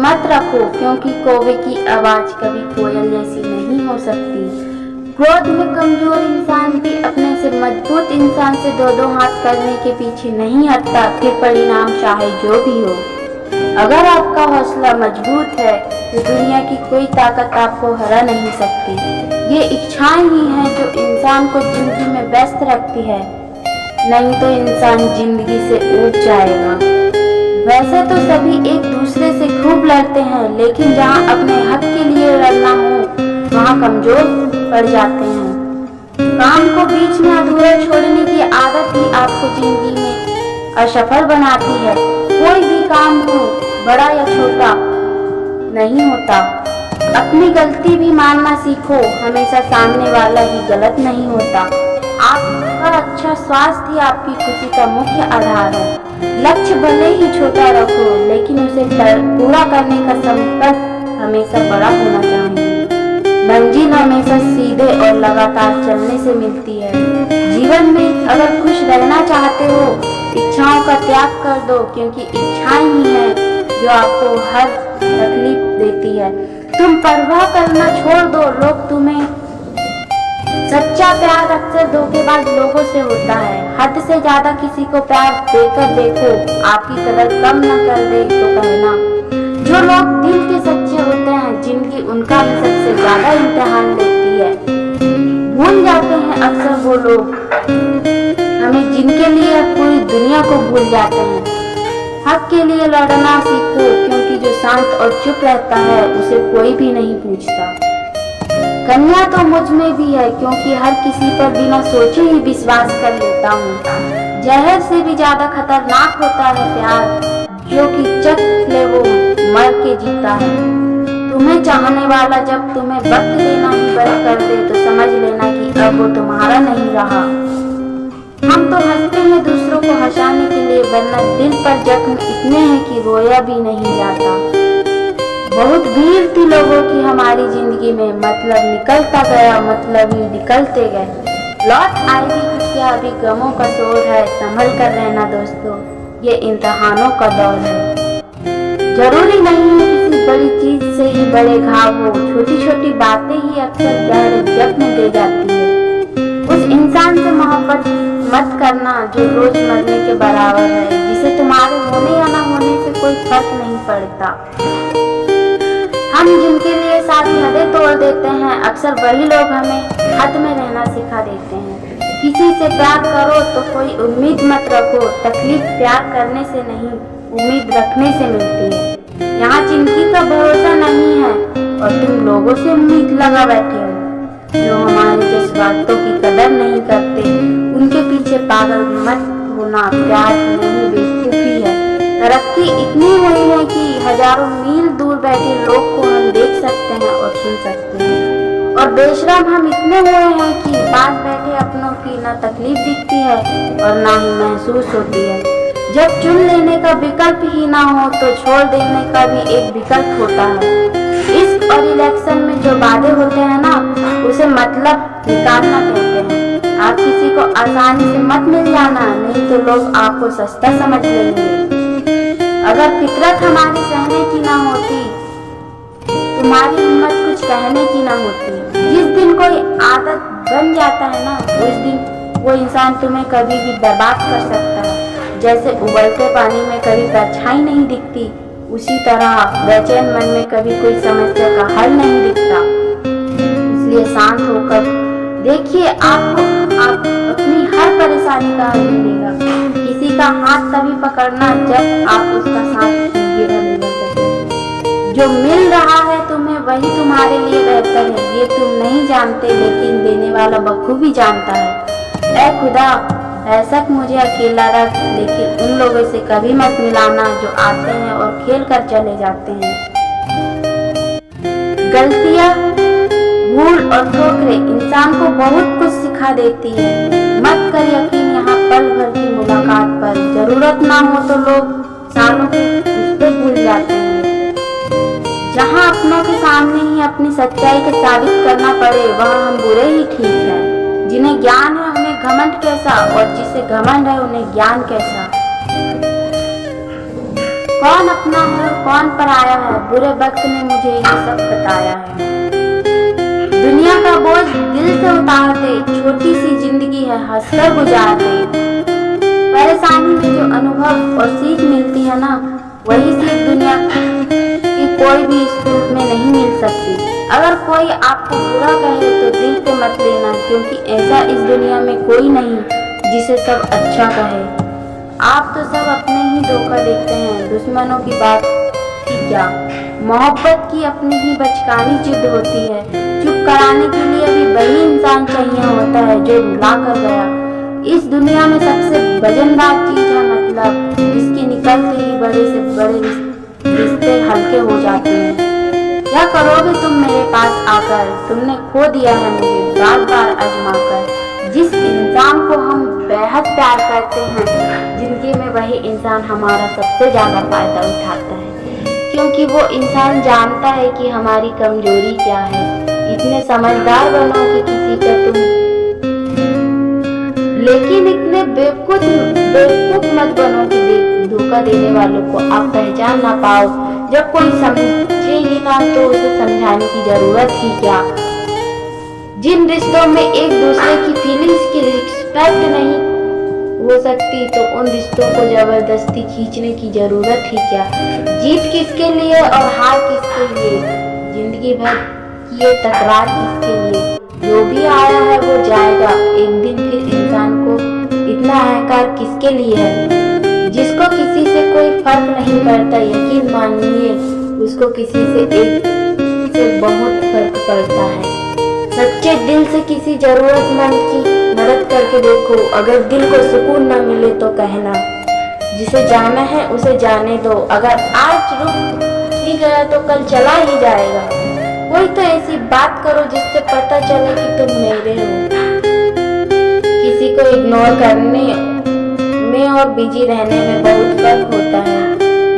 मत रखो, क्योंकि कौवे की आवाज कभी कोयल जैसी नहीं हो सकती। क्रोध में कमजोर इंसान भी अपने से मजबूत इंसान से दो दो हाथ करने के पीछे नहीं हटता, फिर परिणाम चाहे जो भी हो। अगर आपका हौसला मजबूत है तो दुनिया की कोई ताकत आपको हरा नहीं सकती। ये इच्छाएं ही हैं जो इंसान को जिंदगी में व्यस्त रखती है, नहीं तो इंसान जिंदगी से ऊब जाएगा। वैसे तो सभी एक दूसरे से खूब लड़ते हैं, लेकिन जहाँ अपने हक के लिए लड़ना हो वहाँ कमजोर पड़ जाते हैं। काम को बीच में अधूरा छोड़ने की आदत ही आपको जिंदगी में असफल बनाती है। कोई भी काम हो, बड़ा या छोटा, नहीं होता। अपनी गलती भी मानना सीखो, हमेशा सामने वाला ही गलत नहीं होता। आपका अच्छा स्वास्थ्य ही आपकी खुशी का मुख्य आधार है। लक्ष्य भले ही छोटा रखो, लेकिन उसे पूरा करने का संकल्प हमेशा बड़ा होना चाहिए। मंजिल हमेशा सीधे और लगातार चलने से मिलती है। जीवन में अगर खुश रहना चाहते हो, इच्छाओं का त्याग कर दो, क्योंकि इच्छाएं ही हैं जो आपको हर तकलीफ देती है। तुम परवाह करना छोड़ दो, लोग तुम्हें सच्चा प्यार अक्सर धोखेबाज लोगों से होता है। हद से ज्यादा किसी को प्यार देकर देखो, आपकी कदर कम न कर दे तो कहना। जो लोग दिल के सच्चे होते हैं, जिंदगी उनका ही सबसे ज्यादा इम्तिहान लेती है। भूल जाते हैं अक्सर वो लोग हमें जिनके लिए पूरी दुनिया को भूल जाते हैं। हक के लिए लड़ना सीखो, क्योंकि जो शांत और चुप रहता है उसे कोई भी नहीं पूछता। कन्या तो मुझ में भी है, क्योंकि हर किसी पर बिना सोचे ही विश्वास कर लेता हूँ। जहर से भी ज्यादा खतरनाक होता है प्यार, जो कि चख ले वो मर के जीता है। तुम्हें चाहने वाला जब तुम्हें वक्त देना ही बंद कर दे तो समझ लेना कि अब वो तुम्हारा नहीं रहा। हम तो हंसते हैं दूसरों को हंसाने के लिए, वरना दिल पर जख्म इतने हैं कि रोया भी नहीं जाता। बहुत भीड़ थी लोगों की हमारी जिंदगी में, मतलब निकलता गया, मतलब ही निकलते गए। लौट आएगी कुछ क्या, अभी गमों का शोर है, संभल कर रहना दोस्तों, ये इम्तिहानों का दौर है। जरूरी नहीं है किसी बड़ी चीज से ही बड़े घाव हो, छोटी छोटी बातें ही अक्सर गहरे जख्म दे जाती है। उस इंसान से मोहब्बत मत करना जो रोज मरने के बराबर है, जिसे तुम्हारे होने या ना होने से कोई फर्क नहीं पड़ता। हम जिनके लिए सारी हदें तोड़ देते हैं, अक्सर वही लोग हमें हद में रहना सिखा देते हैं। किसी से प्यार करो तो कोई उम्मीद मत रखो, तकलीफ प्यार करने से नहीं, उम्मीद रखने से मिलती है। यहाँ जिंदगी का भरोसा नहीं है और तुम लोगों से उम्मीद लगा बैठे हो, जो हमारे जज्बातों की कदर नहीं करते। उनके पीछे पागल मत होना, प्यार नहीं बेवकूफी है। तरक्की इतनी हुई है कि हजारों मील दूर बैठे लोग को हम देख सकते हैं और सुन सकते हैं, और बेशरम हम इतने हुए हैं कि पास बैठे अपनों की ना तकलीफ दिखती है और ना ही महसूस होती है। जब चुन लेने का विकल्प ही ना हो तो छोड़ देने का भी एक विकल्प होता है। इश्क और इलेक्शन में जो वादे होते हैं ना, उसे मतलब निकालना कहते हैं। आप किसी को आसानी से मत मिल जाना, नहीं तो लोग आपको सस्ता समझ लेंगे। अगर फितरत हमारी सहने की ना होती, तुम्हारी हिम्मत कुछ कहने की ना होती। जिस दिन कोई आदत बन जाता है ना, उस दिन वो इंसान तुम्हें कभी भी बर्बाद कर सकता है। जैसे उबलते पानी में कभी परछाई नहीं दिखती, उसी तरह बेचैन मन में कभी कोई समस्या का हल नहीं दिखता। इसलिए शांत होकर देखिए, आपको अपनी हर परेशानी का हल मिलेगा। किसी का हाथ तभी पकड़ना जब आप उसका साथ जिंदगी भर निभा सके। जो मिल रहा है तुम्हें वही तुम्हारे लिए बेहतर है, ये तुम नहीं जानते, लेकिन देने वाला बखूबी जानता है। ऐ खुदा, बेशक मुझे अकेला रख, लेकिन उन लोगों से कभी मत मिलाना जो आते हैं और खेल कर चले जाते हैं। गलतियां, भूल और ठोकरें इंसान को बहुत कुछ सिखा देती है। मत कर यकीन यहाँ पल भर की मुलाकात पर, जरूरत ना हो तो लोग सालों के रिश्ते भूल जाते हैं। जहाँ अपनों के सामने ही अपनी सच्चाई को साबित करना पड़े, वहाँ हम बुरे ही ठीक है। जिन्हें ज्ञान है उन्हें घमंड कैसा, और जिसे घमंड है उन्हें ज्ञान कैसा। कौन अपना है और कौन पराया है, बुरे वक्त ने मुझे ये सब बताया है। दुनिया का बोझ दिल से उतार दे, छोटी सी जिंदगी है हंसकर गुजार दे। परेशानी में जो अनुभव और सीख मिलती है ना, वही सीख दुनिया की कोई भी स्कूल में नहीं मिल सकती। अगर कोई आपको बुरा कहे तो दिल पे मत लेना, क्योंकि ऐसा इस दुनिया में कोई नहीं जिसे सब अच्छा कहे। आप तो सब अपने ही धोखा देखते हैं, दुश्मनों की बात ही क्या। मोहब्बत की अपनी ही बचकानी जिद होती है, चुप कराने के लिए भी वही इंसान चाहिए होता है जो रुला कर गया। इस दुनिया में सबसे वजनदार चीज है मतलब, जिसके निकलते ही बड़े से बड़े रिश्ते हल्के हो जाते हैं। क्या करोगे तुम मेरे पास आकर, तुमने खो दिया है मुझे बार बार आजमा कर। जिस इंसान को हम बेहद प्यार करते हैं जिंदगी में, वही इंसान हमारा सबसे ज्यादा फायदा उठाता है, क्योंकि वो इंसान जानता है कि हमारी कमजोरी क्या है। इतने समझदार बनो कि किसी का तुम, लेकिन इतने बेवकूफ मत बनो कि धोखा देने वालों को आप पहचान ना पाओ। जब कोई समझे ही ना तो उसे समझाने की जरूरत ही क्या। जिन रिश्तों में एक दूसरे की फीलिंग्स की रिस्पेक्ट नहीं हो सकती, तो उन रिश्तों को जबरदस्ती खींचने की जरूरत ही क्या। जीत किसके लिए और हार किसके लिए, जिंदगी भर की ये तकरार किसके लिए। जो भी आया है वो जाएगा एक दिन, फिर इंसान को इतना अहंकार किसके लिए है। जिसको किसी से कोई फर्क नहीं पड़ता, यकीन मानिए उसको किसी से बहुत फर्क पड़ता है। सच्चे दिल से किसी जरूरतमंद की मदद करके देखो, अगर दिल को सुकून न मिले तो कहना। जिसे जाना है उसे जाने दो, अगर आज रुक ही गया तो कल चला ही जाएगा। कोई तो ऐसी बात करो जिससे पता चले कि तुम मेरे हो। किसी को इग्नोर करने में और बिजी रहने में बहुत फर्क होता है।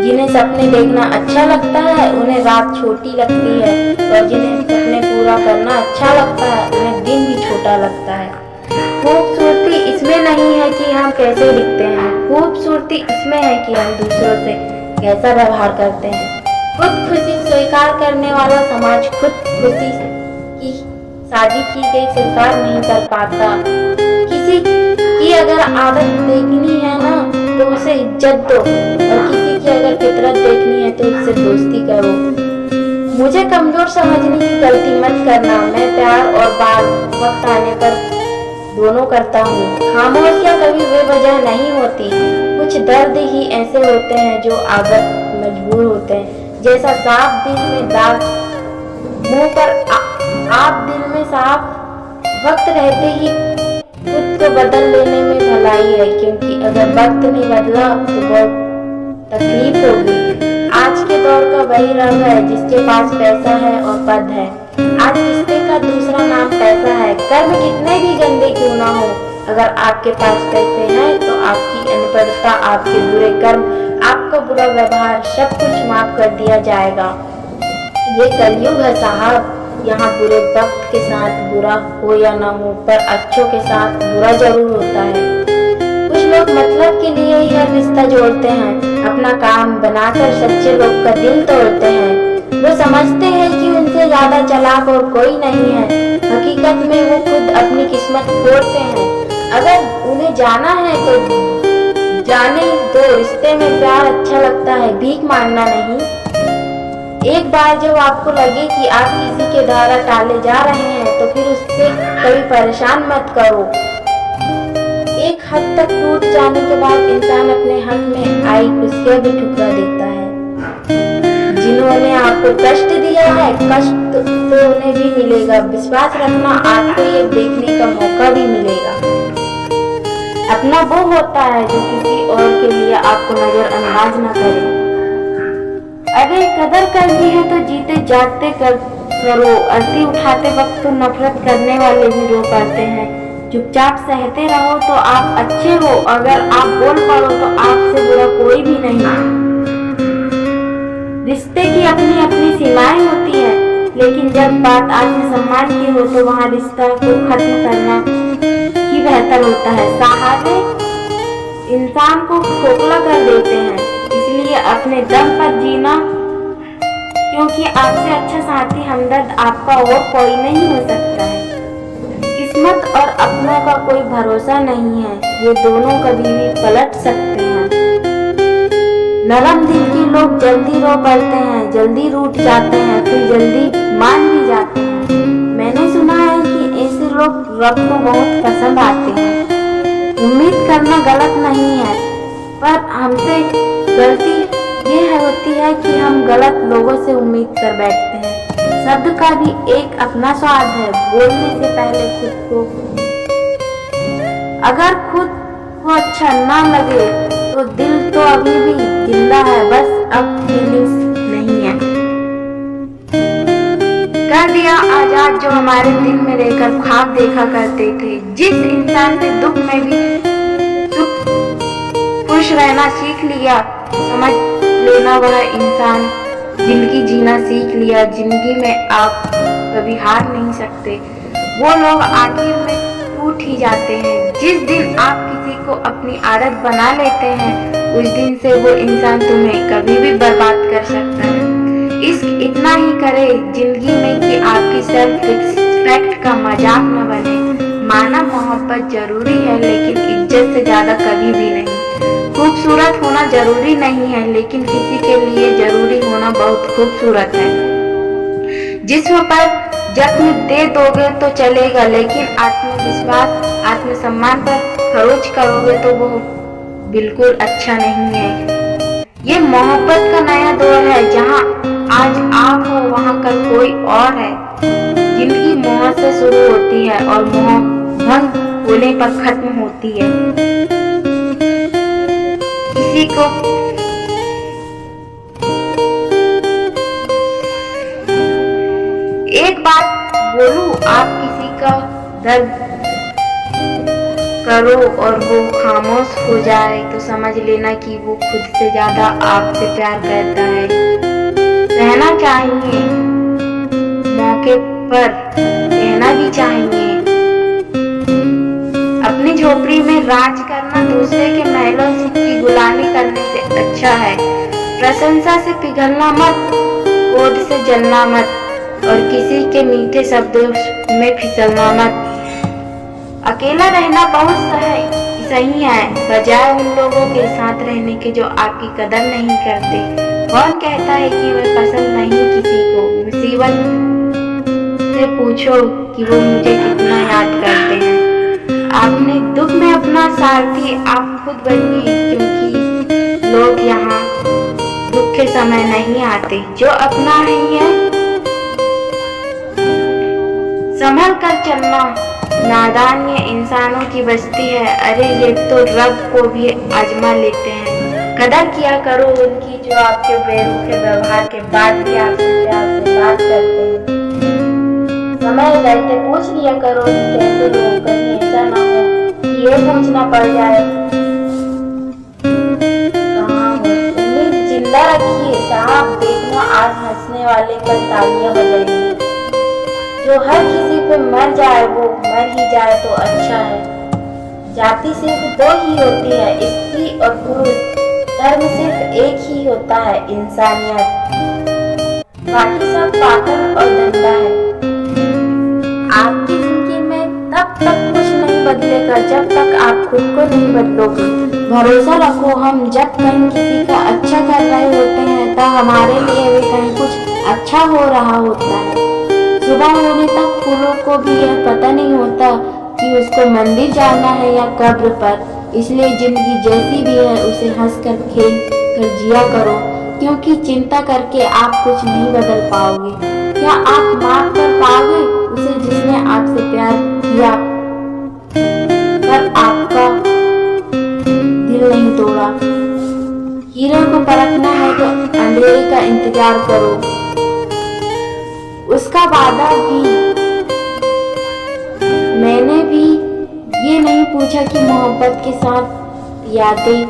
जिन्हें सपने देखना अच्छा लगता है उन्हें रात छोटी लगती है, और जिन्हें सपने पूरा करना अच्छा लगता है उन्हें दिन भी छोटा लगता है। खूबसूरती इसमें नहीं है कि हम कैसे दिखते हैं, खूबसूरती इसमें है कि हम दूसरों से कैसा व्यवहार करते हैं। खुद खुशी स्वीकार करने वाला समाज खुद खुशी की शादी की गई स्वीकार नहीं कर पाता। किसी की अगर आदत देखनी है ना तो उसे इज्जत दो, और किसी की अगर फितरत देखनी है तो उससे दोस्ती करो। मुझे कमजोर समझने की गलती मत करना, मैं प्यार और बात वक्त आने पर दोनों करता हूँ। खामोशियाँ कभी बेवजह नहीं होती, कुछ दर्द ही ऐसे होते हैं जो आदत मजबूर होते हैं। जैसा साफ दिल में दाग मुंह पर आप दिल में साफ, वक्त रहते ही खुद को बदल लेने में भलाई है, क्योंकि अगर वक्त नहीं बदला तो बहुत तकलीफ होगी। आज के दौर का वही रंग है जिसके पास पैसा है और पद है। आज रिश्ते का दूसरा नाम पैसा है। कर्म कितने भी गंदे क्यों ना हो, अगर आपके पास पैसे हैं तो आपकी अनपढ़ता, आपके बुरे कर्म, आपका बुरा व्यवहार सब कुछ माफ कर दिया जाएगा। ये कलयुग है साहब, यहाँ बुरे वक्त के साथ बुरा हो या ना हो, पर अच्छों के साथ बुरा जरूर होता है। कुछ लोग मतलब के लिए ही हर रिश्ता जोड़ते हैं, अपना काम बनाकर सच्चे लोग का दिल तोड़ते हैं। वो समझते हैं कि उनसे ज्यादा चालाक और कोई नहीं है, हकीकत में वो खुद अपनी किस्मत फोड़ते हैं। अगर उन्हें जाना है तो जाने दो, रिश्ते में प्यार अच्छा लगता है, भीख मांगना नहीं। एक बार जब आपको लगे कि आप किसी के द्वारा टाले जा रहे हैं तो फिर उससे कभी परेशान मत करो। एक हद तक टूट जाने के बाद इंसान अपने हक में आई खुशियां भी ठुकरा देता है। जिन्होंने आपको कष्ट दिया है, कष्ट तो उन्हें भी मिलेगा। विश्वास रखना, आपको ये देखने का मौका भी मिलेगा। अपना वो होता है जो किसी और के लिए आपको नजरअंदाज न करे। अगर कदर करनी है तो जीते जागते करो। अर्थी उठाते वक्त तो नफरत करने वाले भी रो पड़ते हैं। चुपचाप सहते रहो तो आप अच्छे हो, अगर आप बोल पड़ो तो आपसे बुरा कोई भी नहीं। रिश्ते की अपनी अपनी सीमाएं होती हैं, लेकिन जब बात आत्मसम्मान की हो तो वहाँ रिश्ता को खत्म करना ही बेहतर होता है। सहारे इंसान को खोखला कर देते हैं, इसलिए इसलिए अपने दम पर जीना, क्योंकि आपसे अच्छा साथी हमदर्द आपका और कोई नहीं हो सकता है। किस्मत और अपनों का कोई भरोसा नहीं है, ये दोनों कभी भी पलट सकते हैं। नरम दिल के लोग जल्दी रो पड़ते हैं, जल्दी रूठ जाते हैं, फिर जल्दी मान भी जाते हैं। मैंने सुना है कि ऐसे लोग रब को बहुत पसंद आते हैं। उम्मीद करना गलत नहीं है, पर हमसे गलती ये होती है कि हम गलत लोगों से उम्मीद कर बैठते हैं। शब्द का भी एक अपना स्वाद है, बोलने से पहले खुद को, अगर खुद को अच्छा ना लगे तो दिल तो अभी भी जिंदा है, बस अब फीलिंग्स नहीं है। कर दिया आजाद जो हमारे दिल में रहकर ख्वाब देखा करते थे। जिस इंसान ने दुख में भी खुश रहना सीख लिया, समझ लेना वह इंसान जिंदगी जीना सीख लिया। जिंदगी में आप कभी हार नहीं सकते, वो लोग आखिर में टूट ही जाते हैं। जिस दिन आप किसी को अपनी आदत बना लेते हैं, उस दिन से वो इंसान तुम्हें कभी भी बर्बाद कर सकता है। इश्क इतना ही करे जिंदगी में कि आपकी सेल्फ रिस्पेक्ट का मजाक न बने। माना मोहब्बत जरूरी है, लेकिन इज्जत से ज्यादा कभी भी नहीं। खूबसूरत होना जरूरी नहीं है, लेकिन किसी के लिए जरूरी होना बहुत खूबसूरत है। जिस्म पर जख्म दे दोगे तो चलेगा, लेकिन आत्मविश्वास आत्मसम्मान पर खरोच करोगे तो वो बिल्कुल अच्छा नहीं है। ये मोहब्बत का नया दौर है, जहाँ आज आप हो वहाँ कल कोई और है। जिंदगी मोह से शुरू होती है और मोह भंग होने पर खत्म होती है। किसी को एक बात बोलूं, आप किसी का दर्द करो और वो खामोश हो जाए तो समझ लेना कि वो खुद से ज्यादा आपसे प्यार करता है। रहना चाहिए, मौके पर रहना भी चाहिए। अपनी झोपड़ी में राज करना दूसरे के महलों की गुलामी करने से अच्छा है। प्रशंसा से पिघलना मत, क्रोध से जलना मत, और किसी के मीठे शब्दों में फिसलना मत। अकेला रहना बहुत सही है, बजाय उन लोगों के साथ रहने के जो आपकी कदर नहीं करते। कौन कहता है कि मैं पसंद नहीं किसी को? मुसीबत से पूछो कि वो मुझे कितना याद करते हैं। आपने दुख में अपना सारथी आप खुद बनिए, क्योंकि लोग यहाँ दुख के समय नहीं आते। जो अपना ही है संभल कर चलना, नादान ये इंसानों की बस्ती है। अरे ये तो रब को भी आजमा लेते हैं। कदर किया करो उनकी जो आपके बेरुखे व्यवहार के बाद भी आपसे प्यार से बात करते हैं। समय रहते पूछ लिया करो कैसे हो, कहीं ऐसा ना हो कि ये पूछना पड़ जाए कहाँ हो। उम्मीद जिंदा रखिए साहब, देखना आज हंसने वाले कल तालियां बजाएंगे। जो हर किसी पे मर जाए वो मर ही जाए तो अच्छा है। जाति सिर्फ दो ही होती है, स्त्री और पुरुष। धर्म सिर्फ एक ही होता है, इंसानियत। बाकी सब पागल और धंधा है। आपकी जिंदगी में तब तक कुछ नहीं बदलेगा जब तक आप खुद को नहीं बदलोगे। भरोसा रखो, हम जब कहीं किसी का अच्छा कर रहे होते हैं तो हमारे लिए भी कहीं कुछ अच्छा हो रहा होता है। सुबह होने तक फूलों को भी यह पता नहीं होता कि उसको मंदिर जाना है या कब्र पर। इसलिए जिंदगी जैसी भी है उसे हंसकर खेल कर जिया करो, क्योंकि चिंता करके आप कुछ नहीं बदल पाओगे। क्या आप माफ कर पाओगे उसे जिसने आपसे प्यार किया पर आपका दिल नहीं तोड़ा? हीरे को परखना है तो अंधेरे का इंतजार करो, उसका वादा भी। मैंने भी ये नहीं पूछा कि मोहब्बत के साथ यादें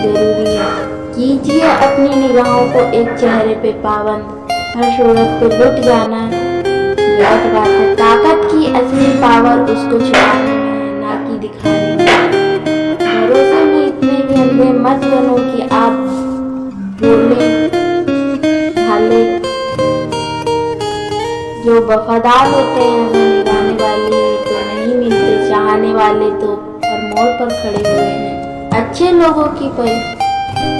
जरूरी है। कीजिए अपनी निगाहों को एक चेहरे पे पाबंद, हर सूरत पे लुट जाना गलत बात है। ताकत की असली पावर उसको छुपाने में है, ना कि दिखाने में। भरोसे में इतने भी अंधे मत बनो कि आप वफादार होते हैं, हमें निभाने वाले तो नहीं मिलते, चाहने वाले तो हर मोड़ पर खड़े हुए हैं। अच्छे लोगों की